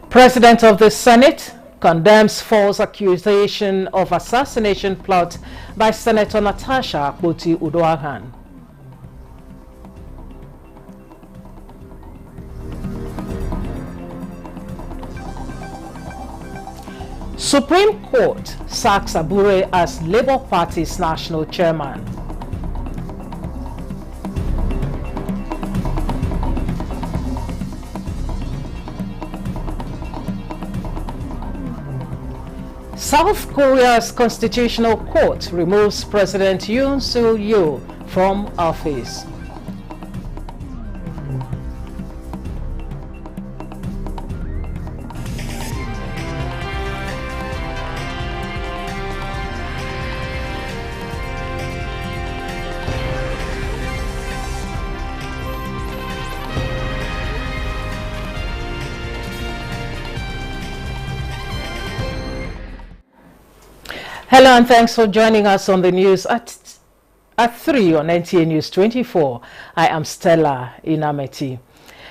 President of the Senate condemns false accusation of assassination plot by Senator Natasha Akpoti-Uduaghan. Supreme Court sacks Abure as Labour Party's national chairman. South Korea's Constitutional Court removes President Yoon Suk-yeol from office. Hello and thanks for joining us on the news at 3 on NTA News 24. I am Stella Inameti.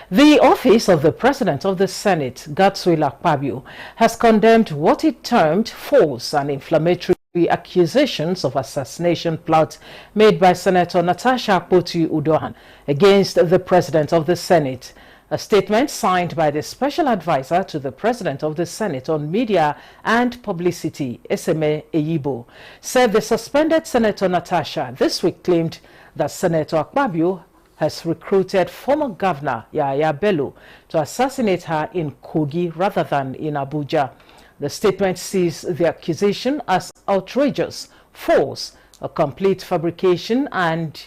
The office of the President of the Senate, Godswill Akpabio, has condemned what it termed false and inflammatory accusations of assassination plot made by Senator Natasha Akpoti-Uduaghan against the President of the Senate. A statement signed by the Special Advisor to the President of the Senate on Media and Publicity, Eseme Eyibo, said the suspended Senator Natasha this week claimed that Senator Akpabio has recruited former Governor Yahaya Bello to assassinate her in Kogi rather than in Abuja. The statement sees the accusation as outrageous, false, a complete fabrication and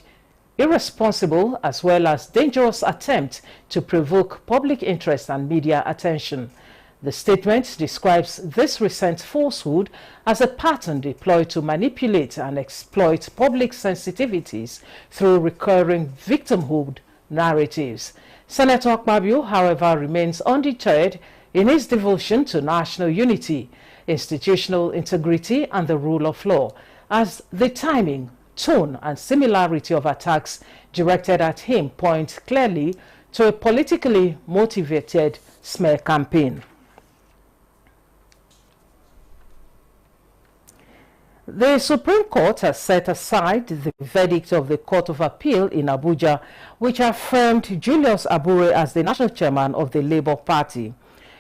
irresponsible, as well as dangerous attempt to provoke public interest and media attention. The statement describes this recent falsehood as a pattern deployed to manipulate and exploit public sensitivities through recurring victimhood narratives. Senator Akpabio, however, remains undeterred in his devotion to national unity, institutional integrity, and the rule of law, as the timing, tone and similarity of attacks directed at him point clearly to a politically motivated smear campaign. The Supreme Court has set aside the verdict of the Court of Appeal in Abuja, which affirmed Julius Abure as the national chairman of the Labour Party.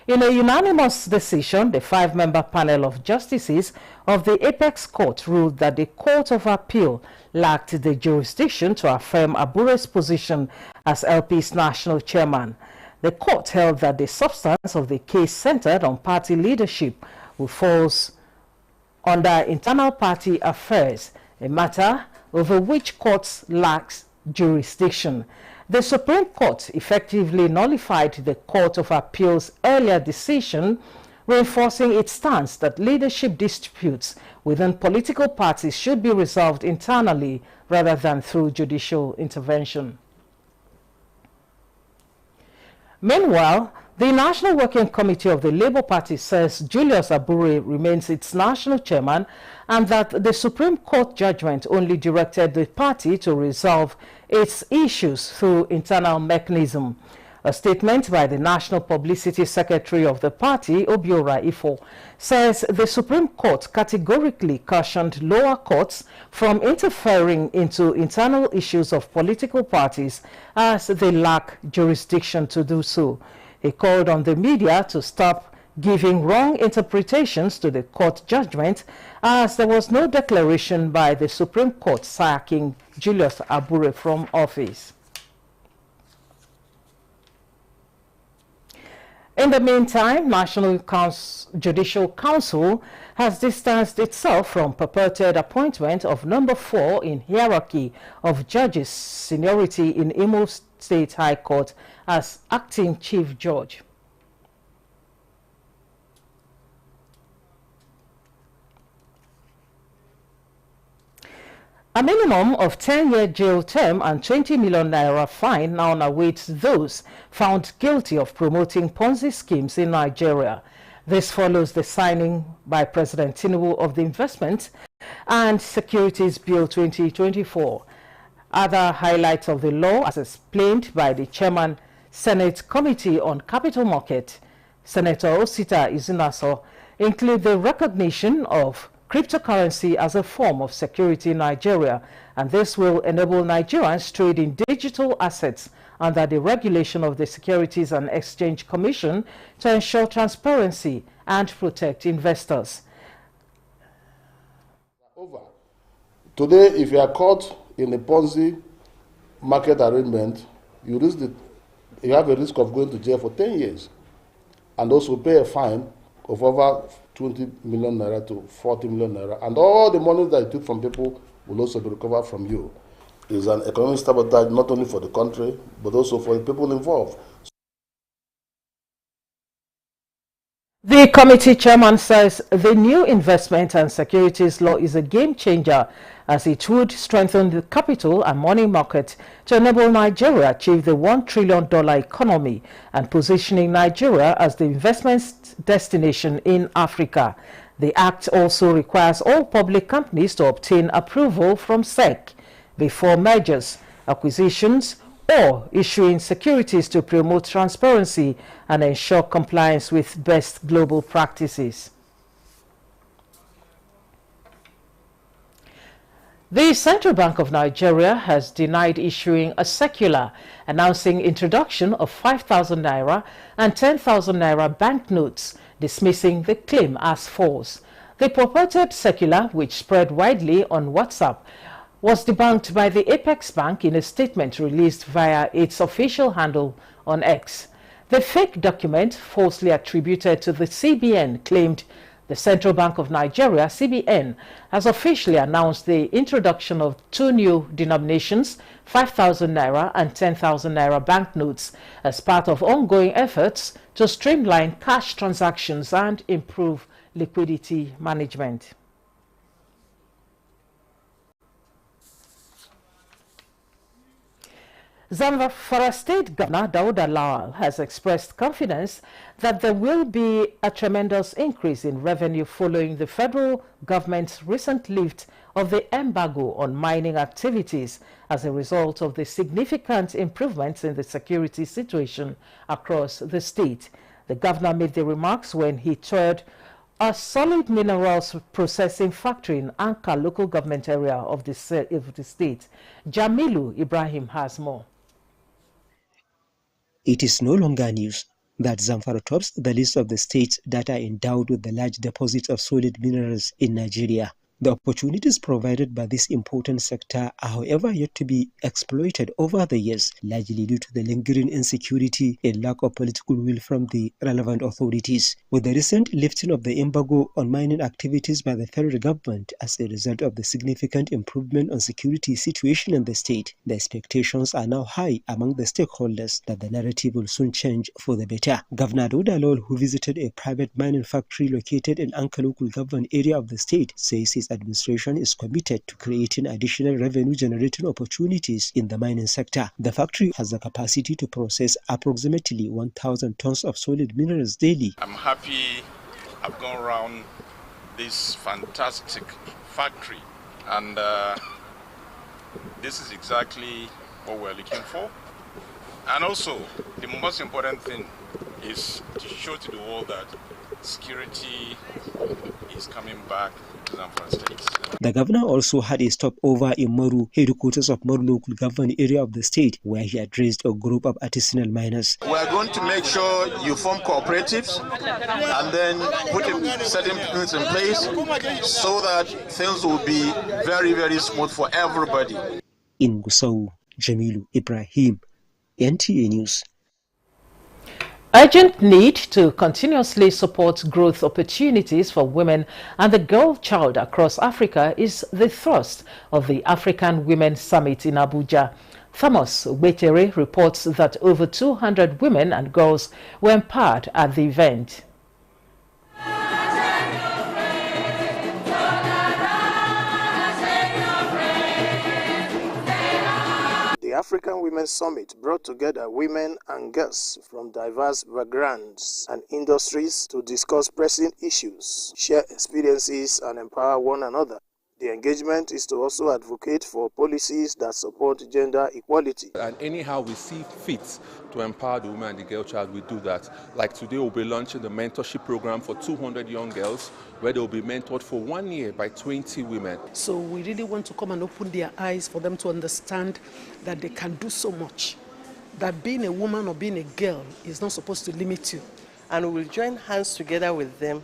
In a unanimous decision, the 5-member panel of justices of the Apex Court ruled that the Court of Appeal lacked the jurisdiction to affirm Abure's position as LP's national chairman. The court held that the substance of the case centered on party leadership, which falls under internal party affairs, a matter over which courts lack jurisdiction. The Supreme Court effectively nullified the Court of Appeal's earlier decision, reinforcing its stance that leadership disputes within political parties should be resolved internally rather than through judicial intervention. Meanwhile, the National Working Committee of the Labour Party says Julius Abure remains its national chairman and that the Supreme Court judgment only directed the party to resolve its issues through internal mechanism. A statement by the National Publicity Secretary of the party, Obiora Ifo, says the Supreme Court categorically cautioned lower courts from interfering into internal issues of political parties as they lack jurisdiction to do so. He called on the media to stop giving wrong interpretations to the court judgment, as there was no declaration by the Supreme Court sacking Julius Abure from office. In the meantime, National Judicial Council has distanced itself from purported appointment of number 4 in hierarchy of judges' seniority in Imo State High Court as acting Chief Judge. A minimum of 10-year jail term and 20 million naira fine now awaits those found guilty of promoting Ponzi schemes in Nigeria. This follows the signing by President Tinubu of the Investment and Securities Bill 2024. Other highlights of the law, as explained by the Chairman Senate Committee on Capital Market, Senator Osita Izinaso, include the recognition of cryptocurrency as a form of security in Nigeria, and this will enable Nigerians to trade in digital assets under the regulation of the Securities and Exchange Commission to ensure transparency and protect investors. Over. Today, if you are caught in a Ponzi market arrangement, you have a risk of going to jail for 10 years and also pay a fine of over 20 million naira to 40 million naira, and all the money that you took from people will also be recovered from you. It's an economic sabotage not only for the country, but also for the people involved. The committee chairman says the new investment and securities law is a game changer, as it would strengthen the capital and money market to enable Nigeria achieve the $1 trillion economy and positioning Nigeria as the investment destination in Africa. The act also requires all public companies to obtain approval from SEC before mergers, acquisitions, or issuing securities to promote transparency and ensure compliance with best global practices. The Central Bank of Nigeria has denied issuing a circular announcing introduction of 5,000 naira and 10,000 naira banknotes, dismissing the claim as false. The purported circular, which spread widely on WhatsApp, was debunked by the Apex Bank in a statement released via its official handle on X. The fake document, falsely attributed to the CBN, claimed the Central Bank of Nigeria, CBN, has officially announced the introduction of two new denominations, 5,000 naira and 10,000 naira banknotes, as part of ongoing efforts to streamline cash transactions and improve liquidity management. Zamfara State Governor Dauda Lawal has expressed confidence that there will be a tremendous increase in revenue following the federal government's recent lift of the embargo on mining activities as a result of the significant improvements in the security situation across the state. The governor made the remarks when he toured a solid minerals processing factory in Anka local government area of the state. Jamilu Ibrahim has more. It is no longer news that Zamfara tops the list of the states that are endowed with the large deposits of solid minerals in Nigeria. The opportunities provided by this important sector are, however, yet to be exploited over the years, largely due to the lingering insecurity and lack of political will from the relevant authorities. With the recent lifting of the embargo on mining activities by the federal government as a result of the significant improvement on security situation in the state, the expectations are now high among the stakeholders that the narrative will soon change for the better. Governor Dauda Lawal, who visited a private mining factory located in Anka local government area of the state, says his administration is committed to creating additional revenue-generating opportunities in the mining sector. The factory has the capacity to process approximately 1,000 tons of solid minerals daily. I'm happy I've gone around this fantastic factory, and this is exactly what we're looking for. And also, the most important thing is to show to the world that security is coming back to Zamfara State. The governor also had a stopover in Maru, headquarters of Maru local government area of the state, where he addressed a group of artisanal miners. We are going to make sure you form cooperatives and then put certain things in place so that things will be very, very smooth for everybody. In Gusau, Jamilu Ibrahim, NTA News. Urgent need to continuously support growth opportunities for women and the girl child across Africa is the thrust of the African Women Summit in Abuja. Thomas Wetere reports that over 200 women and girls were empowered at the event. The African Women's Summit brought together women and girls from diverse backgrounds and industries to discuss pressing issues, share experiences, and empower one another. The engagement is to also advocate for policies that support gender equality. And anyhow we see fit to empower the woman and the girl child, we do that. Like today we'll be launching the mentorship program for 200 young girls where they'll be mentored for 1 year by 20 women. So we really want to come and open their eyes for them to understand that they can do so much. That being a woman or being a girl is not supposed to limit you. And we will join hands together with them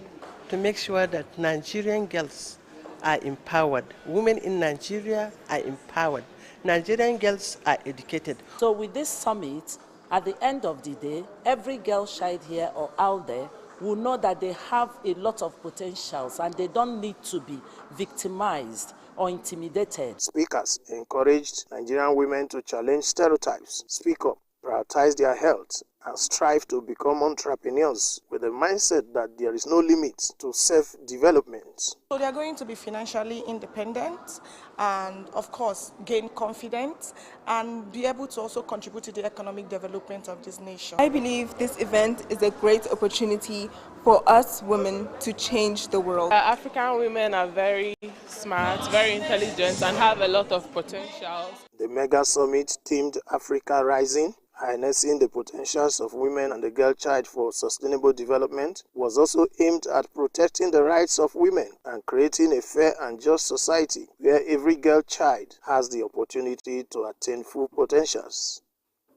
to make sure that Nigerian girls are empowered. Women in Nigeria are empowered. Nigerian girls are educated. So with this summit, at the end of the day, every girl child here or out there will know that they have a lot of potentials and they don't need to be victimized or intimidated. Speakers encouraged Nigerian women to challenge stereotypes, speak up, prioritize their health, and strive to become entrepreneurs with the mindset that there is no limit to self-development. So they are going to be financially independent and, of course, gain confidence and be able to also contribute to the economic development of this nation. I believe this event is a great opportunity for us women to change the world. African women are very smart, very intelligent, and have a lot of potential. The mega summit themed Africa Rising, harnessing the potentials of women and the girl child for sustainable development, was also aimed at protecting the rights of women and creating a fair and just society where every girl child has the opportunity to attain full potentials.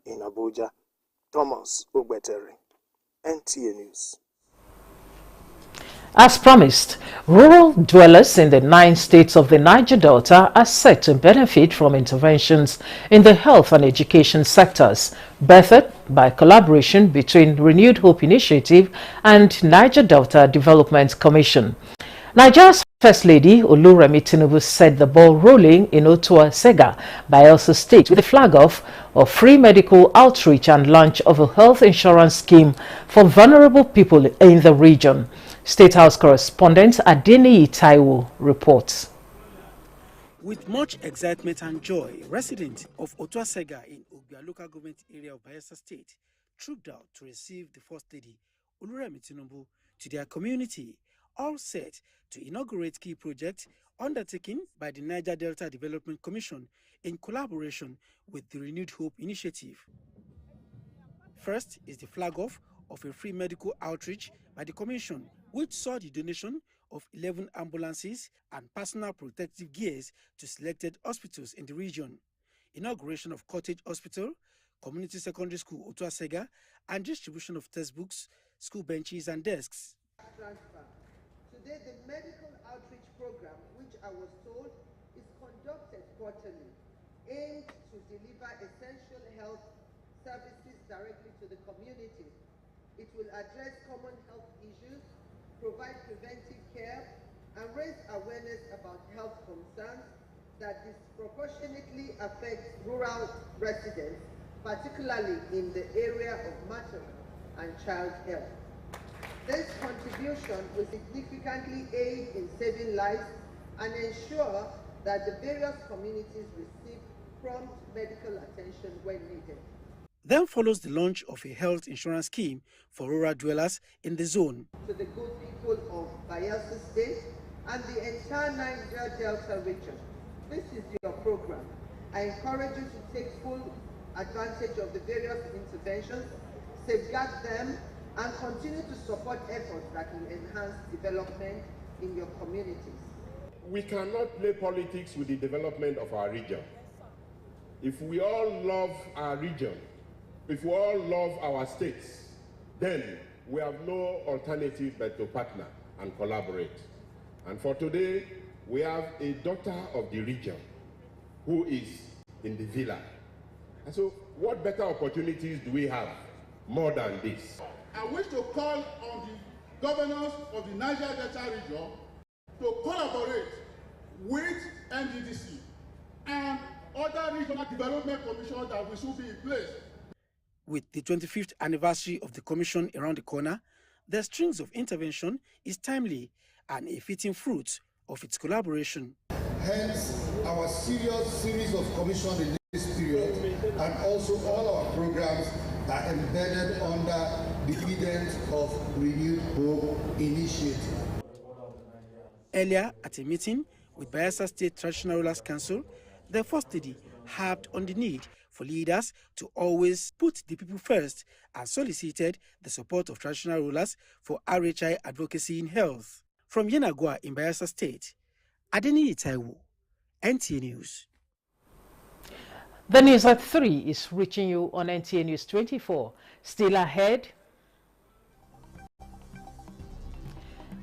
In Abuja, Thomas Ogbetere, NTA News. As promised, rural dwellers in the 9 states of the Niger Delta are set to benefit from interventions in the health and education sectors, birthed by collaboration between Renewed Hope Initiative and Niger Delta Development Commission. Nigeria's First Lady Oluremi Tinubu set the ball rolling in Otua Sega, Bayelsa State, with a flag-off of free medical outreach and launch of a health insurance scheme for vulnerable people in the region. State House correspondent Adeniyi Taiwo reports. With much excitement and joy, residents of Otua Sega in Ogbia local government area of Bayelsa State trooped out to receive the First Lady Oluremi Tinubu to their community, all set to inaugurate key projects undertaken by the Niger Delta Development Commission in collaboration with the Renewed Hope Initiative. First is the flag-off of a free medical outreach by the Commission, which saw the donation of 11 ambulances and personal protective gears to selected hospitals in the region, inauguration of Cottage Hospital, Community Secondary School Otua Sega, and distribution of textbooks, school benches and desks. Today, the medical outreach program, which I was told is conducted quarterly, aimed to deliver essential health services directly to the community. It will address common health issues, provide preventive care, and raise awareness about health concerns that disproportionately affect rural residents, particularly in the area of maternal and child health. This contribution will significantly aid in saving lives and ensure that the various communities receive prompt medical attention when needed. Then follows the launch of a health insurance scheme for rural dwellers in the zone. To the good people of Bayelsa State and the entire Niger Delta region, this is your program. I encourage you to take full advantage of the various interventions, safeguard them, and continue to support efforts that will enhance development in your communities. We cannot play politics with the development of our region. If we all love our region, if we all love our states, then we have no alternative but to partner and collaborate. And for today, we have a daughter of the region who is in the villa. And so what better opportunities do we have more than this? I wish to call on the governors of the Niger Delta region to collaborate with NDDC and other regional development commissions that we should be in place. With the 25th anniversary of the commission around the corner, the strings of intervention is timely and a fitting fruit of its collaboration. Hence, our series of commissions in this period and also all our programs are embedded under the guidance of Renewed Hope Initiative. Earlier at a meeting With Bayelsa State Traditional Rulers Council, the first lady harped on the need for leaders to always put the people first and solicited the support of traditional rulers for RHI advocacy in health. From Yenagua in Bayelsa State, Adeni Itaiwo, NTA News. The news at 3 is reaching you on NTA News 24. Still ahead,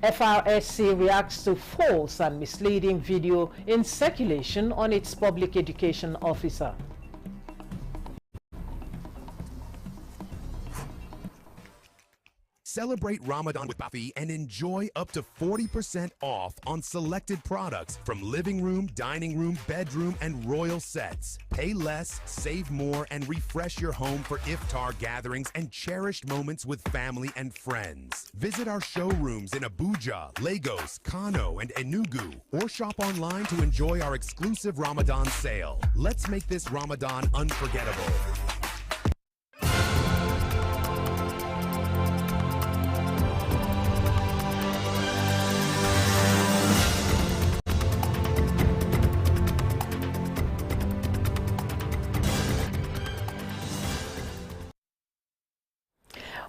FRSC reacts to false and misleading video in circulation on its public education officer. Celebrate Ramadan with Bafi and enjoy up to 40% off on selected products from living room, dining room, bedroom, and royal sets. Pay less, save more, and refresh your home for iftar gatherings and cherished moments with family and friends. Visit our showrooms in Abuja, Lagos, Kano, and Enugu, or shop online to enjoy our exclusive Ramadan sale. Let's make this Ramadan unforgettable.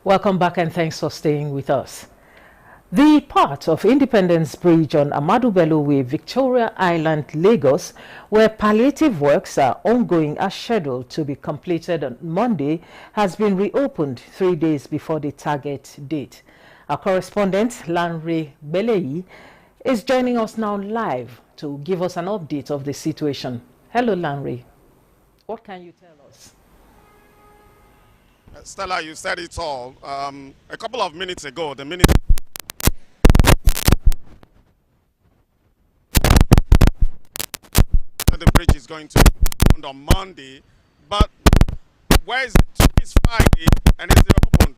Welcome back and thanks for staying with us. The part of Independence Bridge on Ahmadu Bello Way, Victoria Island, Lagos, where palliative works are ongoing as scheduled to be completed on Monday, has been reopened 3 days before the target date. Our correspondent, Lanre Belei, is joining us now live to give us an update of the situation. Hello, Lanre. What can you tell us? Stella, you said it all. A couple of minutes ago, the minister the bridge is going to be opened on Monday, but where is it? It's Friday and it's opened.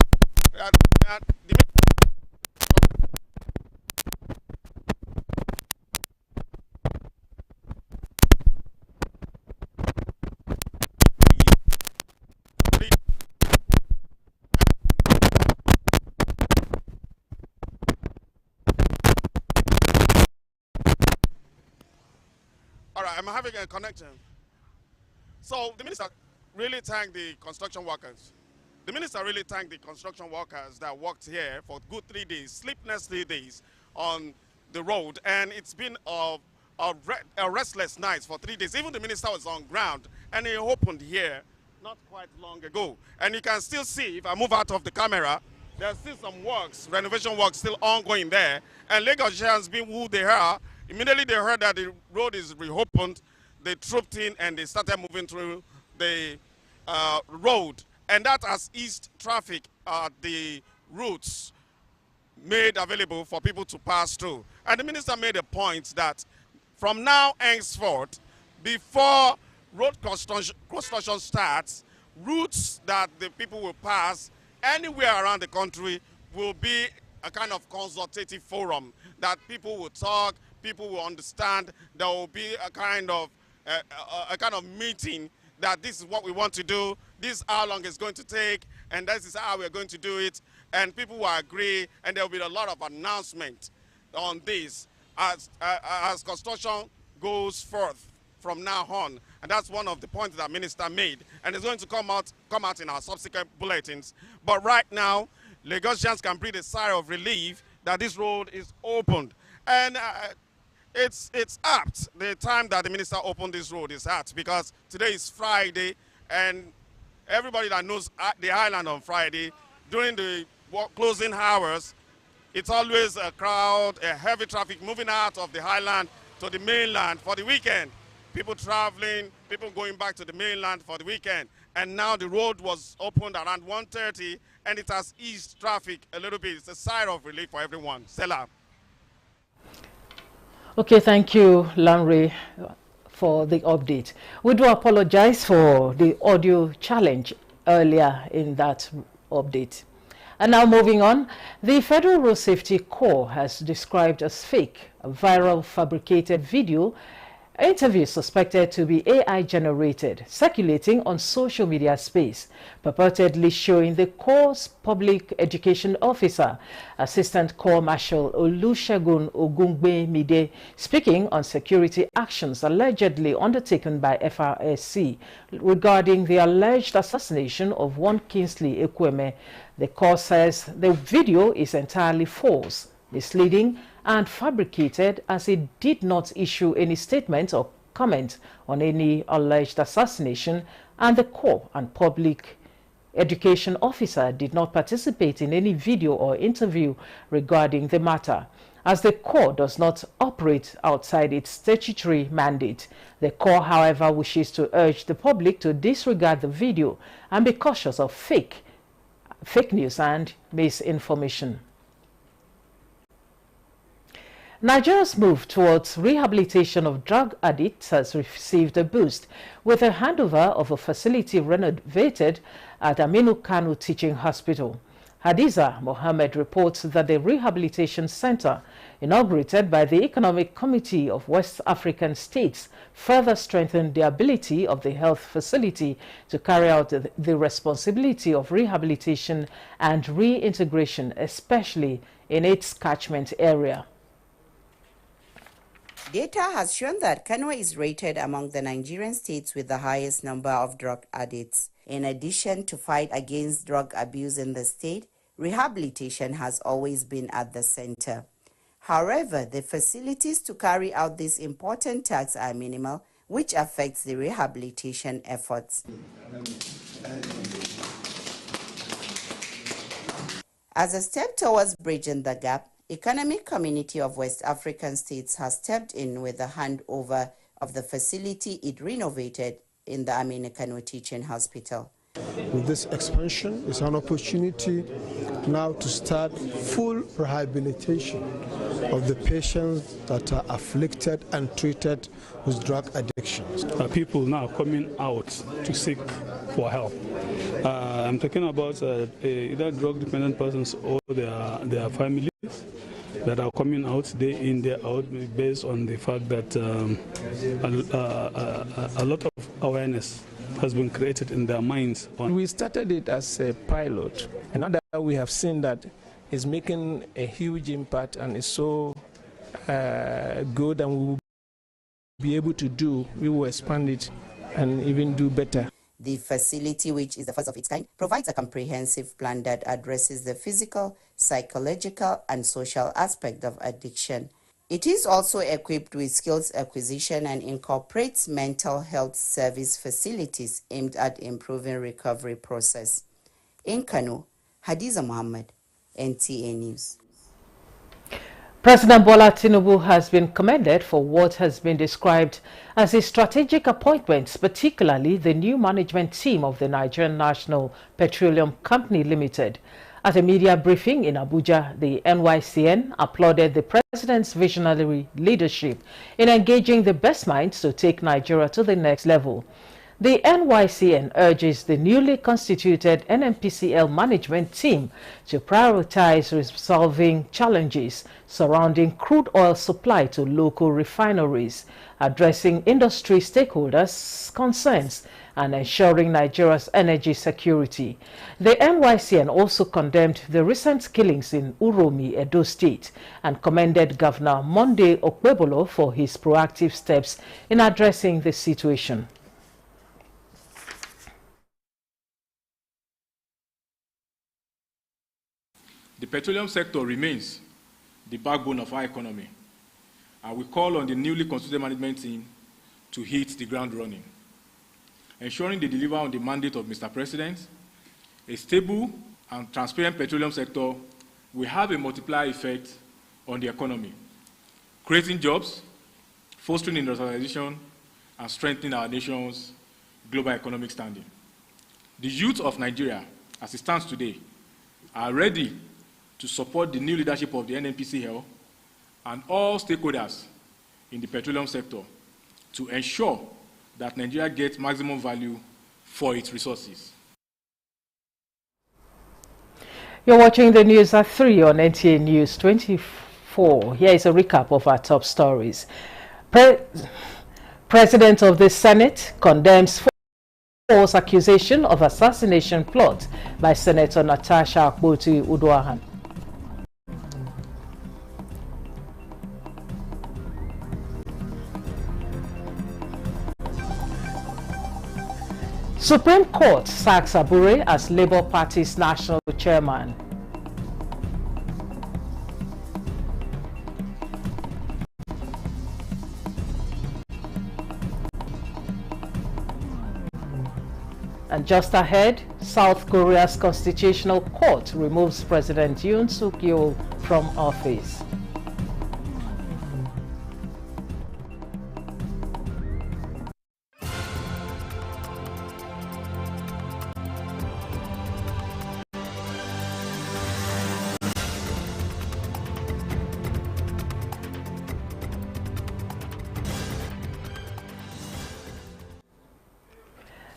I'm having a connection. So the minister really thanked the construction workers. The minister really thanked the construction workers that worked here for good 3 days, sleepless 3 days on the road. And it's been a restless night for 3 days. Even the minister was on ground and he opened here not quite long ago. And you can still see, if I move out of the camera, there's still some works, renovation works still ongoing there. And Lagosians being who they are, immediately they heard that the road is reopened, they trooped in and they started moving through the road. And that has eased traffic at the routes made available for people to pass through. And the minister made a point that from now henceforth, before road construction starts, routes that the people will pass anywhere around the country will be a kind of consultative forum that people will talk, people will understand. There will be a kind of meeting that this is what we want to do, this is how long it's going to take, and this is how we're going to do it, and people will agree, and there will be a lot of announcement on this as construction goes forth from now on. And that's one of the points that Minister made, and it's going to come out in our subsequent bulletins. But right now, Lagosians can breathe a sigh of relief that this road is opened. And it's apt. The time that the minister opened this road is apt because today is Friday, and everybody that knows the island on Friday, during the closing hours, it's always a crowd, a heavy traffic moving out of the island to the mainland for the weekend. People traveling, people going back to the mainland for the weekend. And now the road was opened around 1:30, and it has eased traffic a little bit. It's a sigh of relief for everyone. Stella. Okay, thank you, Lanre, for the update. We do apologize for the audio challenge earlier in that update. And now moving on, the Federal Road Safety Corps has described as fake a viral fabricated video Interviews suspected to be AI generated, circulating on social media space, purportedly showing the Corps Public Education Officer, Assistant Corps Marshal Olusegun Ogungbe-Mide, speaking on security actions allegedly undertaken by FRSC regarding the alleged assassination of one Kingsley Ekweme. The Corps says the video is entirely false, misleading, and fabricated, as it did not issue any statement or comment on any alleged assassination, and the Corps and Public Education Officer did not participate in any video or interview regarding the matter. As the Corps does not operate outside its statutory mandate, the Corps, however, wishes to urge the public to disregard the video and be cautious of fake news and misinformation. Nigeria's move towards rehabilitation of drug addicts has received a boost with the handover of a facility renovated at Aminu Kano Teaching Hospital. Hadiza Mohammed reports that the rehabilitation center, inaugurated by the Economic Committee of West African States, further strengthened the ability of the health facility to carry out the responsibility of rehabilitation and reintegration, especially in its catchment area. Data has shown that Kano is rated among the Nigerian states with the highest number of drug addicts. In addition to fight against drug abuse in the state, rehabilitation has always been at the center. However, the facilities to carry out this important task are minimal, which affects the rehabilitation efforts. As a step towards bridging the gap, Economic Community of West African States has stepped in with the handover of the facility it renovated in the Aminu Kano Teaching Hospital. With this expansion, it's an opportunity now to start full rehabilitation of the patients that are afflicted and treated with drug addictions. People now coming out to seek for help. I'm talking about either drug-dependent persons or their families that are coming out day in, day out, based on the fact that a lot of awareness has been created in their minds. We started it as a pilot, and now that we have seen that it's making a huge impact and it's so good, and we will be able to do, we will expand it and even do better. The facility, which is the first of its kind, provides a comprehensive plan that addresses the physical, psychological, and social aspect of addiction. It is also equipped with skills acquisition and incorporates mental health service facilities aimed at improving recovery process. In Kano, Hadiza Mohammed, NTA News. President Bola Tinubu has been commended for what has been described as his strategic appointments, particularly the new management team of the Nigerian National Petroleum Company Limited. At a media briefing in Abuja, the NYCN applauded the president's visionary leadership in engaging the best minds to take Nigeria to the next level. The NYCN urges the newly constituted NNPCL management team to prioritize resolving challenges surrounding crude oil supply to local refineries, addressing industry stakeholders' concerns, and ensuring Nigeria's energy security. The NYCN also condemned the recent killings in Uromi, Edo State, and commended Governor Monday Okpebolo for his proactive steps in addressing the situation. The petroleum sector remains the backbone of our economy, and we call on the newly constituted management team to hit the ground running, ensuring they deliver on the mandate of Mr. President. A stable and transparent petroleum sector will have a multiplier effect on the economy, creating jobs, fostering industrialization, and strengthening our nation's global economic standing. The youth of Nigeria, as it stands today, are ready to support the new leadership of the NNPCL and all stakeholders in the petroleum sector to ensure that Nigeria gets maximum value for its resources. You're watching the news at 3 on NTA News 24. Here is a recap of our top stories. President of the Senate condemns false accusation of assassination plot by Senator Natasha Akpoti-Uduaghan. Supreme Court sacks Abure as Labour Party's national chairman. And just ahead, South Korea's Constitutional Court removes President Yoon Suk-yeol from office.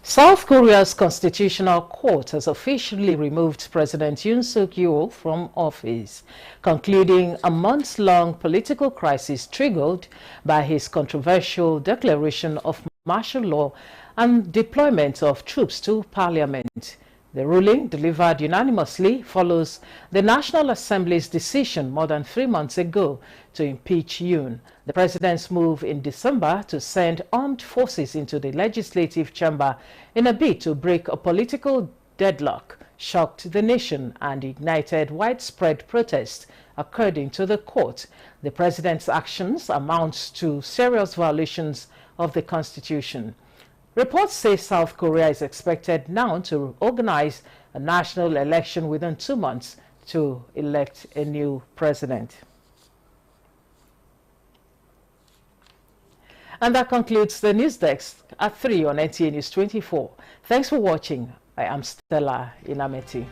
South Korea's Constitutional Court has officially removed President Yoon Suk-yeol from office, concluding a months-long political crisis triggered by his controversial declaration of martial law and deployment of troops to parliament. The ruling, delivered unanimously, follows the National Assembly's decision more than 3 months ago to impeach Yoon. The president's move in December to send armed forces into the legislative chamber in a bid to break a political deadlock shocked the nation and ignited widespread protest. According to the court, the president's actions amount to serious violations of the Constitution. Reports say South Korea is expected now to organize a national election within 2 months to elect a new president. And that concludes the news desk at 3 on NTA News 24. Thanks for watching. I am Stella Inameti.